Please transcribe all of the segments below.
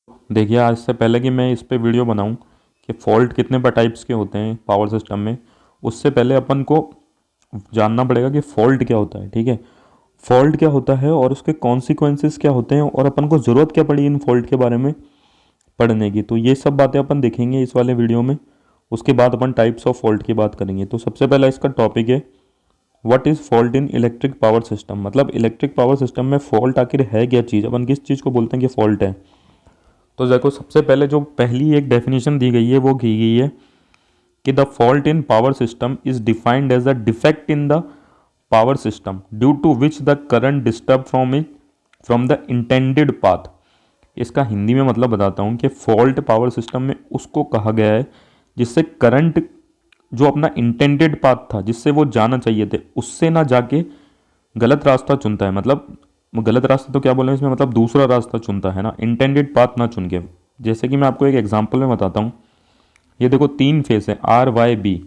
देखिए, आज से पहले कि मैं इस पे वीडियो बनाऊं कि फ़ॉल्ट कितने टाइप्स के होते हैं पावर सिस्टम में, उससे पहले अपन को जानना पड़ेगा कि फ़ॉल्ट क्या होता है। ठीक है, फ़ॉल्ट क्या होता है और उसके कॉन्सिक्वेंसेस क्या होते हैं और अपन को ज़रूरत क्या पड़ी इन फ़ॉल्ट के बारे में पढ़ने की। तो ये सब बातें अपन देखेंगे इस वाले वीडियो में। उसके बाद अपन टाइप्स ऑफ फॉल्ट की बात करेंगे। तो सबसे पहला इसका टॉपिक है, what is fault in electric power system. मतलब इलेक्ट्रिक पावर सिस्टम में फ़ॉल्ट आखिर है क्या चीज़, अपन किस चीज़ को बोलते हैं कि फ़ॉल्ट है। तो देखो, सबसे पहले जो पहली एक डेफिनेशन दी गई है वो की गई है कि the fault in power system is defined as a defect in the power system due to which the current disturb from the intended path. इसका हिंदी में मतलब बताता हूँ कि फॉल्ट पावर सिस्टम में उसको कहा गया है जिससे करंट जो अपना इंटेंडेड पाथ था, जिससे वो जाना चाहिए थे, उससे ना जाके गलत रास्ता चुनता है। मतलब गलत रास्ता तो क्या बोले इसमें, मतलब दूसरा रास्ता चुनता है ना, इंटेंडेड पाथ ना चुन के। जैसे कि मैं आपको एक एग्जांपल में बताता हूँ। ये देखो, तीन फेस है आर वाई बी।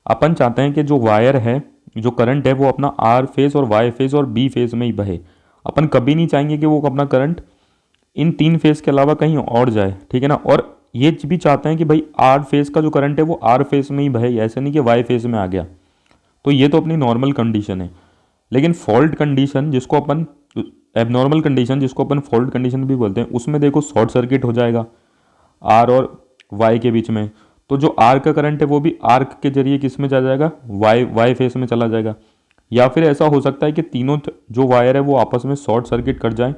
अपन चाहते हैं कि जो वायर है, जो करंट है, वो अपना आर फेस और वाई फेस और बी फेस में ही बहे। अपन कभी नहीं चाहेंगे कि वो अपना करंट इन तीन फेस के अलावा कहीं और जाए। ठीक है ना। और ये भी चाहते हैं कि भाई आर फेस का जो करंट है वो आर फेस में ही बहे, ऐसे नहीं कि वाई फेस में आ गया। तो ये तो अपनी नॉर्मल कंडीशन है। लेकिन फॉल्ट कंडीशन जिसको अपन एबनॉर्मल कंडीशन जिसको अपन फॉल्ट कंडीशन भी बोलते हैं, उसमें देखो शॉर्ट सर्किट हो जाएगा आर और वाई के बीच में। तो जो आर का करंट है वो भी आर्क के जरिए किस में जा जाएगा, वाई वाई फेस में चला जाएगा। या फिर ऐसा हो सकता है कि तीनों जो वायर है वो आपस में शॉर्ट सर्किट कर जाए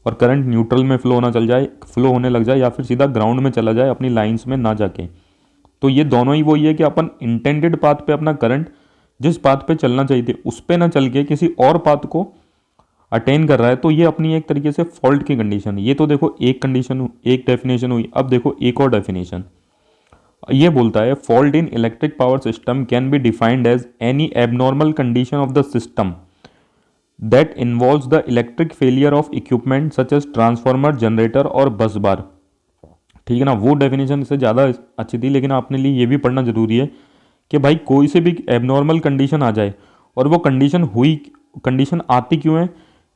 और करंट न्यूट्रल में फ्लो होने लग जाए, या फिर सीधा ग्राउंड में चला जाए अपनी लाइंस में ना जाके। तो ये दोनों ही वही है कि अपन इंटेंडेड पाथ पे अपना करंट जिस पाथ पे चलना चाहिए थे उस पे ना चल के किसी और पाथ को अटेन कर रहा है। तो ये अपनी एक तरीके से फॉल्ट की कंडीशन है। ये तो देखो एक कंडीशन, एक डेफिनेशन हुई। अब देखो एक और डेफिनेशन। ये बोलता है, fault in electric power system can be defined as any abnormal condition of the system that involves the electric failure of equipment such as transformer, generator और बस बार। ठीक है ना। वो डेफिनेशन इससे ज़्यादा अच्छी थी, लेकिन आपने लिए ये भी पढ़ना जरूरी है कि भाई कोई से भी एबनॉर्मल कंडीशन आ जाए, और वो कंडीशन आती क्यों है,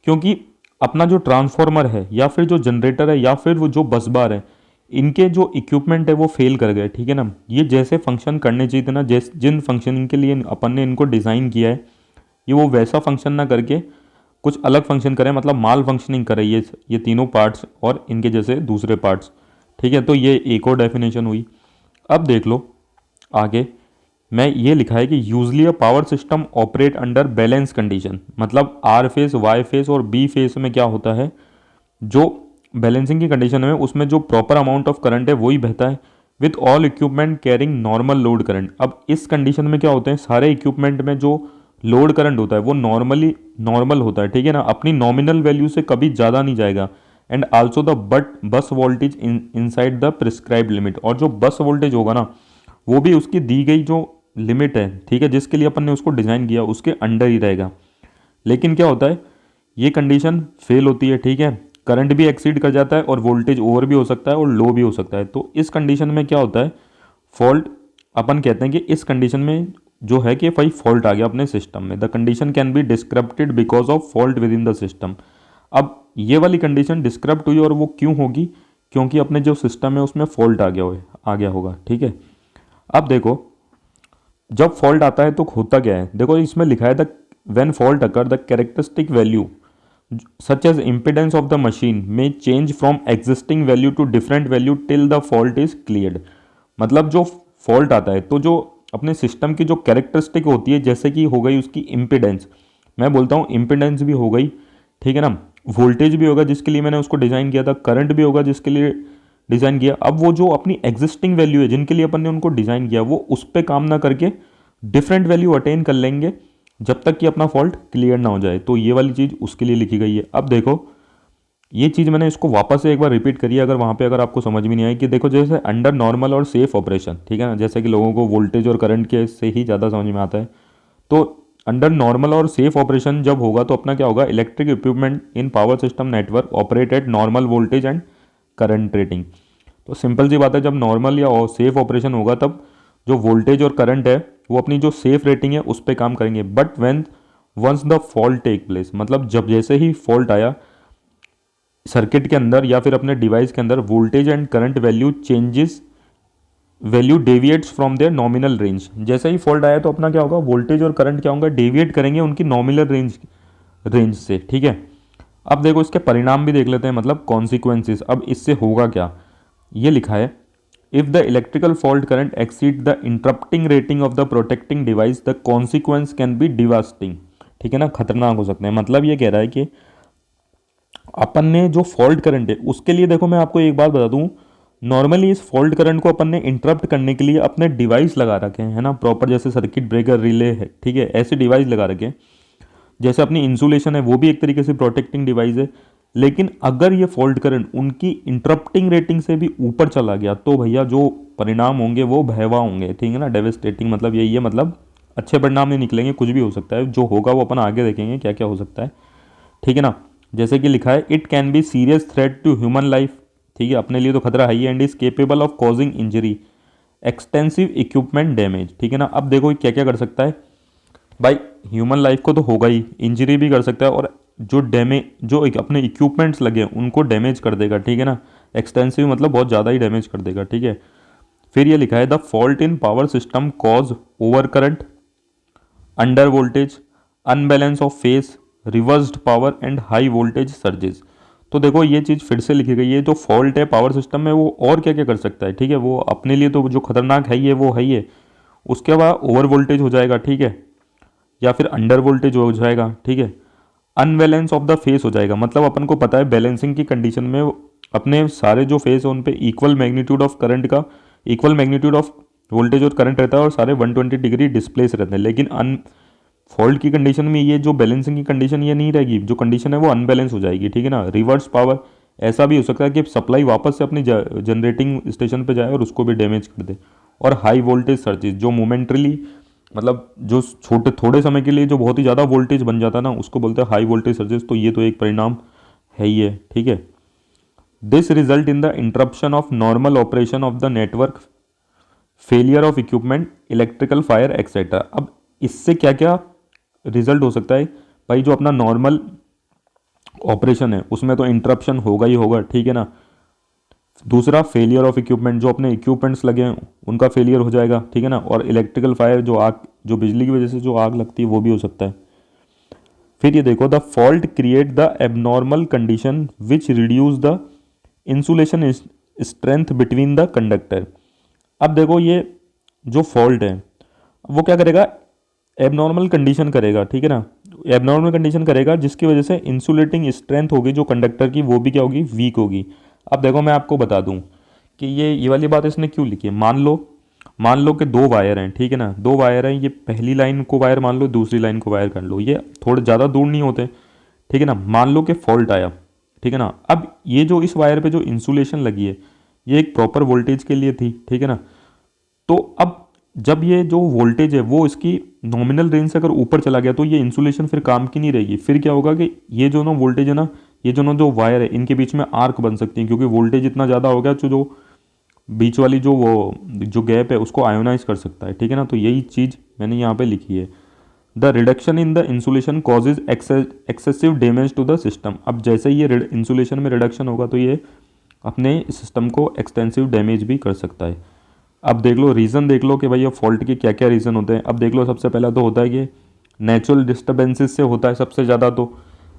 क्योंकि अपना जो ट्रांसफार्मर है या फिर जो जनरेटर है या फिर वो जो बस बार है, इनके जो इक्विपमेंट है वो फेल कर गए। ठीक है ना। ये जैसे फंक्शन करने चाहिए थे ना, जिन फंक्शनिंग के लिए अपन ने इनको डिज़ाइन किया है, ये वो वैसा फंक्शन ना करके कुछ अलग फंक्शन करें, मतलब माल फंक्शनिंग करे ये तीनों पार्ट्स और इनके जैसे दूसरे पार्ट्स। ठीक है। तो ये एक और डेफिनेशन हुई। अब देख लो आगे, मैं ये लिखा है कि usually a power system operate under balance condition. मतलब आर फेस, वाई फेस और बी फेस में क्या होता है, जो बैलेंसिंग की कंडीशन है उसमें जो प्रॉपर अमाउंट ऑफ करंट है वही बहता है with all equipment carrying normal load current. अब इस कंडीशन में क्या होते हैं, सारे इक्विपमेंट में जो लोड करंट होता है वो नॉर्मल होता है। ठीक है ना। अपनी नॉमिनल वैल्यू से कभी ज़्यादा नहीं जाएगा। And also the bus voltage inside the prescribe limit. और जो बस वोल्टेज होगा ना, वो भी उसकी दी गई जो लिमिट है, ठीक है, जिसके लिए अपन ने उसको डिज़ाइन किया उसके अंडर ही रहेगा। लेकिन क्या होता है, ये कंडीशन फेल होती है। ठीक है। करंट भी एक्सीड कर जाता है और वोल्टेज ओवर भी हो सकता है और लो भी हो सकता है। तो इस कंडीशन में क्या होता है, फॉल्ट, अपन कहते हैं कि इस कंडीशन में जो है कि भाई फॉल्ट आ गया अपने सिस्टम में। The condition can be disrupted because of fault within the system. अब ये वाली कंडीशन डिस्क्रप्ट हुई, और वो क्यों होगी, क्योंकि अपने जो सिस्टम है उसमें फॉल्ट आ गया होगा। ठीक है। अब देखो, जब फॉल्ट आता है तो होता क्या है, देखो इसमें लिखा है the when fault occur the characteristic value such as impedance of the machine में change from existing value to different value till the fault is cleared. मतलब जो फॉल्ट आता है तो जो अपने सिस्टम की जो कैरेक्टरिस्टिक होती है, जैसे कि हो गई उसकी इम्पिडेंस, मैं बोलता हूँ इम्पिडेंस भी हो गई, ठीक है ना, वोल्टेज भी होगा जिसके लिए मैंने उसको डिज़ाइन किया था, करंट भी होगा जिसके लिए डिज़ाइन किया। अब वो जो अपनी एग्जिस्टिंग वैल्यू है जिनके लिए अपन ने उनको डिज़ाइन किया, वो उस पर काम ना करके डिफरेंट वैल्यू अटेन कर लेंगे जब तक कि अपना फॉल्ट क्लियर ना हो जाए। तो ये वाली चीज़ उसके लिए लिखी गई है। अब देखो, ये चीज़ मैंने इसको वापस से एक बार रिपीट करी है, अगर वहाँ पे अगर आपको समझ में नहीं आई, कि देखो जैसे अंडर नॉर्मल और सेफ ऑपरेशन, ठीक है ना, जैसे कि लोगों को वोल्टेज और करंट के से ही ज़्यादा समझ में आता है। तो अंडर नॉर्मल और सेफ ऑपरेशन जब होगा तो अपना क्या होगा, electric equipment in power system network operate at normal voltage and current rating. तो सिंपल सी बात है, जब नॉर्मल या सेफ ऑपरेशन होगा तब जो वोल्टेज और करंट है वो अपनी जो सेफ रेटिंग है उस पर काम करेंगे। But when once the fault take place, मतलब जब जैसे ही फॉल्ट आया, सर्किट के अंदर या फिर अपने डिवाइस के अंदर voltage and current value deviates from their nominal range. जैसे ही फॉल्ट आया तो अपना क्या होगा, वोल्टेज और करंट क्या होगा, डेविएट करेंगे उनकी नॉमिनल रेंज से, ठीक है। अब देखो इसके परिणाम भी देख लेते हैं, मतलब कॉन्सिक्वेंसेस। अब इससे होगा क्या, ये लिखा है, if the electrical fault current exceed the interrupting rating of the protecting device the consequence can be devastating, ठीक है ना, खतरनाक हो सकते हैं। मतलब ये कह रहा है कि अपन ने जो फॉल्ट करंट है उसके लिए, देखो मैं आपको एक बात बता दूं, नॉर्मली इस फॉल्ट करंट को अपन ने इंटरप्ट करने के लिए अपने डिवाइस लगा रखे हैं, है ना, प्रॉपर, जैसे सर्किट ब्रेकर, रिले है, ठीक है, ऐसे डिवाइस लगा रखे हैं। जैसे अपनी इंसुलेशन है वो भी एक तरीके से प्रोटेक्टिंग डिवाइस है। लेकिन अगर ये फॉल्ट करंट उनकी इंटरप्टिंग रेटिंग से भी ऊपर चला गया तो भैया जो परिणाम होंगे वो भयावह होंगे, ठीक है ना, डेवेस्टेटिंग, मतलब यही है, मतलब अच्छे परिणाम नहीं निकलेंगे, कुछ भी हो सकता है, जो होगा वो अपन आगे देखेंगे क्या क्या हो सकता है, ठीक है ना। जैसे कि लिखा है, it can be serious threat to human life, ठीक है, अपने लिए तो खतरा है ही, and is capable of causing injury, extensive equipment damage, ठीक है ना। अब देखो क्या क्या कर सकता है भाई, ह्यूमन लाइफ को तो होगा ही, इंजरी भी कर सकता है, और जो अपने इक्विपमेंट्स लगे हैं उनको डैमेज कर देगा, ठीक है ना। एक्सटेंसिव मतलब बहुत ज़्यादा ही डैमेज कर देगा, ठीक है। फिर ये लिखा है, the fault in power system cause over current, under voltage, unbalance of face, reversed power and high voltage surges. तो देखो ये चीज़ फिर से लिखी गई है, जो फॉल्ट है पावर सिस्टम में वो और क्या क्या कर सकता है, ठीक है, वो अपने लिए तो जो खतरनाक है ये वो है ही है। उसके बाद ओवर वोल्टेज हो जाएगा, ठीक है, या फिर अंडर वोल्टेज हो जाएगा, ठीक है, अनबैलेंस ऑफ द फेस हो जाएगा, मतलब अपन को पता है बैलेंसिंग की कंडीशन में अपने सारे जो फेस है उन पे इक्वल मैग्नीट्यूड ऑफ करंट का, इक्वल मैग्नीट्यूड ऑफ वोल्टेज और करंट रहता है, और सारे 120 डिग्री डिस्प्लेस रहते हैं। लेकिन फॉल्ट की कंडीशन में ये जो बैलेंसिंग की कंडीशन ये नहीं रहेगी, जो कंडीशन है वो अनबैलेंस हो जाएगी, ठीक है ना। रिवर्स पावर, ऐसा भी हो सकता है कि सप्लाई वापस से अपनी जनरेटिंग स्टेशन पे जाए और उसको भी डैमेज कर दे। और हाई वोल्टेज सर्जेस, जो मोमेंटरली, मतलब जो थोड़े समय के लिए जो बहुत ही ज़्यादा वोल्टेज बन जाता है ना, उसको बोलते हैं हाई वोल्टेज सर्जेस। तो ये तो एक परिणाम है ही है, ठीक है। This result in the interruption of normal operation of the network, failure of equipment, electrical fire etcetera. अब इससे क्या क्या रिजल्ट हो सकता है भाई, जो अपना नॉर्मल ऑपरेशन है उसमें तो इंटरप्शन होगा ही होगा, ठीक है ना। दूसरा, फेलियर ऑफ इक्विपमेंट, जो अपने इक्विपमेंट्स लगे हैं उनका फेलियर हो जाएगा, ठीक है ना। और इलेक्ट्रिकल फायर, जो बिजली की वजह से जो आग लगती है वो भी हो सकता है। फिर ये देखो, the fault create the abnormal condition which reduce the insulation strength between the conductor. अब देखो ये जो फॉल्ट है वो क्या करेगा, एबनॉर्मल कंडीशन करेगा, ठीक है ना, एबनॉर्मल कंडीशन करेगा जिसकी वजह से इंसुलेटिंग स्ट्रेंथ होगी जो कंडक्टर की, वो भी क्या होगी, वीक होगी। अब देखो मैं आपको बता दूं कि ये वाली बात इसने क्यों लिखी है। मान लो कि दो वायर हैं, ठीक है ना, दो वायर हैं, ये पहली लाइन को वायर मान लो, दूसरी लाइन को वायर कर लो, ये थोड़े ज़्यादा दूर नहीं होते, ठीक है ना। मान लो कि फॉल्ट आया, ठीक है ना। अब ये जो इस वायर पे जो इंसुलेशन लगी है ये एक प्रॉपर वोल्टेज के लिए थी, ठीक है ना। तो अब जब ये जो वोल्टेज है वो इसकी नॉमिनल रेंज से अगर ऊपर चला गया तो ये इंसुलेशन फिर काम की नहीं रहेगी। फिर क्या होगा कि ये जो ना वोल्टेज है ना, ये जो वायर है इनके बीच में आर्क बन सकती है, क्योंकि वोल्टेज इतना ज़्यादा हो गया तो जो बीच वाली जो गैप है उसको आयोनाइज कर सकता है, ठीक है ना। तो यही चीज़ मैंने यहाँ पे लिखी है, the reduction in the insulation causes excessive damage to the system. अब जैसे ही ये इंसुलेशन में रिडक्शन होगा तो ये अपने सिस्टम को एक्सटेंसिव डैमेज भी कर सकता है। अब देख लो रीज़न, देख लो कि भाई ये फॉल्ट के क्या क्या रीज़न होते हैं। अब देख लो, सबसे पहला तो होता है कि नेचुरल डिस्टर्बेंसेस से होता है सबसे ज़्यादा। तो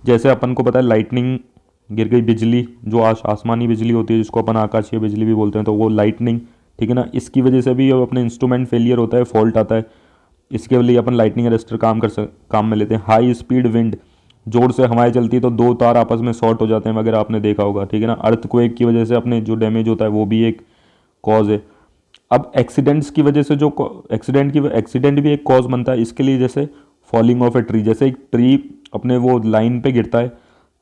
जैसे अपन को पता है लाइटनिंग, गिर गई बिजली, जो आसमानी बिजली होती है जिसको अपन आकाशीय बिजली भी बोलते हैं, तो वो लाइटनिंग, ठीक है ना, इसकी वजह से भी अपने इंस्ट्रूमेंट फेलियर होता है, फॉल्ट आता है। इसके लिए अपन लाइटनिंग अरेस्टर काम में लेते हैं। हाई स्पीड विंड, जोर से हवाएं चलती है तो दो तार आपस में शॉर्ट हो जाते हैं वगैरह, आपने देखा होगा, ठीक है ना। अर्थक्वेक की वजह से अपने जो डैमेज होता है वो भी एक कॉज है। अब एक्सीडेंट्स की वजह से जो एक्सीडेंट भी एक कॉज बनता है इसके लिए, जैसे फॉलिंग ऑफ ए ट्री, जैसे एक ट्री अपने वो लाइन पे गिरता है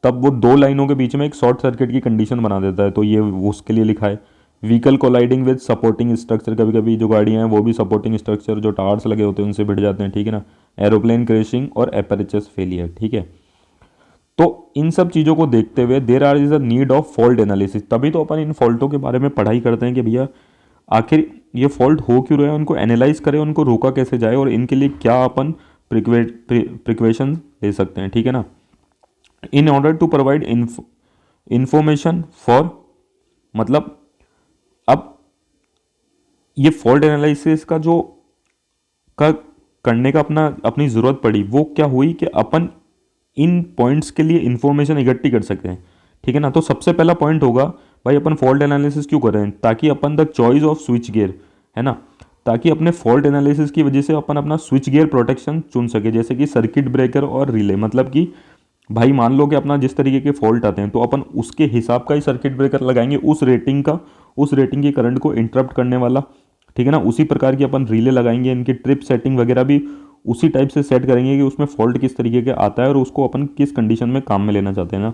तब वो दो लाइनों के बीच में एक शॉर्ट सर्किट की कंडीशन बना देता है, तो ये उसके लिए लिखा है। Vehicle colliding with supporting structure, कभी कभी जो गाड़ियाँ हैं वो भी सपोर्टिंग स्ट्रक्चर जो टावर्स लगे होते हैं उनसे भिड़ जाते हैं, ठीक है ना। एरोप्लेन क्रैशिंग और एपरेचर्स फेलियर, ठीक है। तो इन सब चीज़ों को देखते हुए there are is a need of fault analysis, तभी तो अपन इन फॉल्टों के बारे में पढ़ाई करते हैं कि भैया आखिर ये फॉल्ट हो क्यों रहे हैं, उनको एनालाइज करें, उनको रोका कैसे जाए और इनके लिए क्या अपन प्रिकॉशन ले सकते हैं, ठीक है ना। In order to provide information for, मतलब अब ये फॉल्ट एनालिसिस का जो का करने का अपनी ज़रूरत पड़ी, वो क्या हुई कि अपन इन पॉइंट्स के लिए इंफॉर्मेशन इकट्ठी कर सकते हैं, ठीक है ना। तो सबसे पहला पॉइंट होगा भाई अपन फॉल्ट एनालिसिस क्यों कर रहे हैं, ताकि upon the choice off switch gear, है ना, ताकि अपने फॉल्ट एनालिसिस की वजह से अपन अपना स्विच गियर प्रोटेक्शन चुन सके, जैसे कि सर्किट ब्रेकर और रिले। मतलब कि भाई मान लो कि अपना जिस तरीके के फॉल्ट आते हैं तो अपन उसके हिसाब का ही सर्किट ब्रेकर लगाएंगे, उस रेटिंग की करंट को इंटरप्ट करने वाला, ठीक है ना। उसी प्रकार की अपन रिले लगाएंगे, इनकी ट्रिप सेटिंग वगैरह भी उसी टाइप से सेट करेंगे कि उसमें फॉल्ट किस तरीके का आता है और उसको अपन किस कंडीशन में काम में लेना चाहते हैं ना।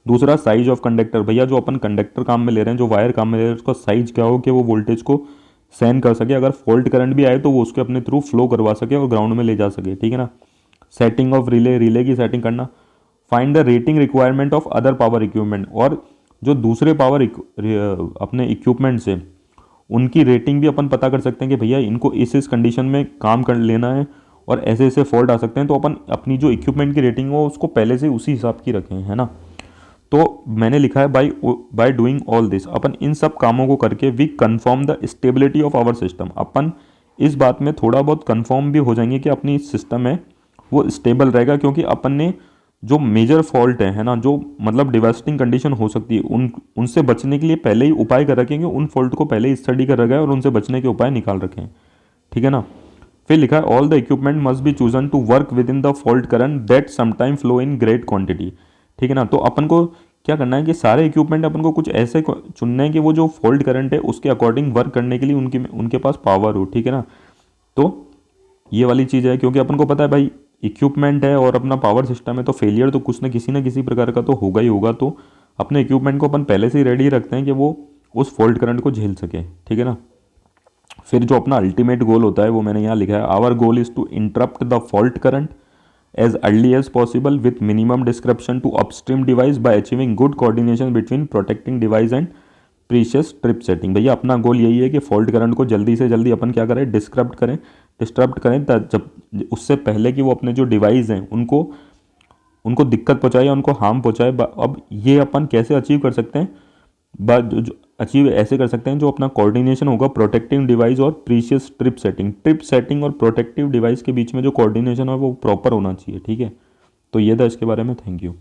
दूसरा साइज ऑफ कंडक्टर, भैया जो अपन कंडक्टर काम में ले रहे हैं, जो वायर काम में ले रहे हैं, उसका साइज क्या हो कि वो वोल्टेज को सहन कर सके, अगर फॉल्ट करंट भी आए तो वो उसके अपने थ्रू फ्लो करवा सके और ग्राउंड में ले जा सके, ठीक है ना। सेटिंग ऑफ रिले की सेटिंग करना। Find the rating requirement of other power equipment, और जो दूसरे पावर अपने इक्विपमेंट्स है उनकी रेटिंग भी अपन पता कर सकते हैं कि भैया इनको इस कंडीशन में काम कर लेना है और ऐसे ऐसे फॉल्ट आ सकते हैं, तो अपन अपनी जो इक्विपमेंट की रेटिंग हो उसको पहले से उसी हिसाब की रखें, है ना। तो मैंने लिखा है बाय डूइंग ऑल दिस, अपन इन सब कामों को करके we confirm the stability of our system, अपन इस बात में थोड़ा बहुत कन्फर्म भी हो जाएंगे कि अपनी सिस्टम है वो स्टेबल रहेगा, क्योंकि अपन ने जो मेजर फॉल्ट है ना, जो मतलब डिवास्टिंग कंडीशन हो सकती है, उनसे बचने के लिए पहले ही उपाय कर रखेंगे, उन फॉल्ट को पहले ही स्टडी कर रखा है और उनसे बचने के उपाय निकाल रखे हैं, ठीक है ना। फिर लिखा है all the equipment must be chosen to work within the fault current that sometime flow in great quantity, ठीक है ना। तो अपन को क्या करना है कि सारे इक्विपमेंट अपन को कुछ ऐसे चुनने हैं कि वो जो फॉल्ट करंट है उसके अकॉर्डिंग वर्क करने के लिए उनके पास पावर हो, ठीक है ना। तो ये वाली चीज़ है, क्योंकि अपन को पता है भाई इक्विपमेंट है और अपना पावर सिस्टम है, तो फेलियर तो कुछ ना किसी प्रकार का तो होगा ही होगा। तो अपने इक्विपमेंट को अपन पहले से ही रेडी रखते हैं कि वो उस फॉल्ट करंट को झेल सके, ठीक है ना। फिर जो अपना अल्टीमेट गोल होता है वो मैंने यहाँ लिखा है, our goal is to interrupt the fault current as early as possible with minimum disruption to upstream device by achieving good coordination between protecting device and precious trip setting. भैया अपना गोल यही है कि फॉल्ट करंट को जल्दी से जल्दी अपन क्या करें, डिस्टर्ब करें जब उससे पहले कि वो अपने जो डिवाइस हैं उनको दिक्कत पहुंचाए या उनको हार्म पहुंचाए। अब ये अपन कैसे अचीव कर सकते हैं, अचीव ऐसे कर सकते हैं जो अपना कोऑर्डिनेशन होगा प्रोटेक्टिव डिवाइस और प्रीशियस ट्रिप सेटिंग और प्रोटेक्टिव डिवाइस के बीच में जो कोऑर्डिनेशन है वो प्रॉपर होना चाहिए, ठीक है। तो ये था इसके बारे में, थैंक यू।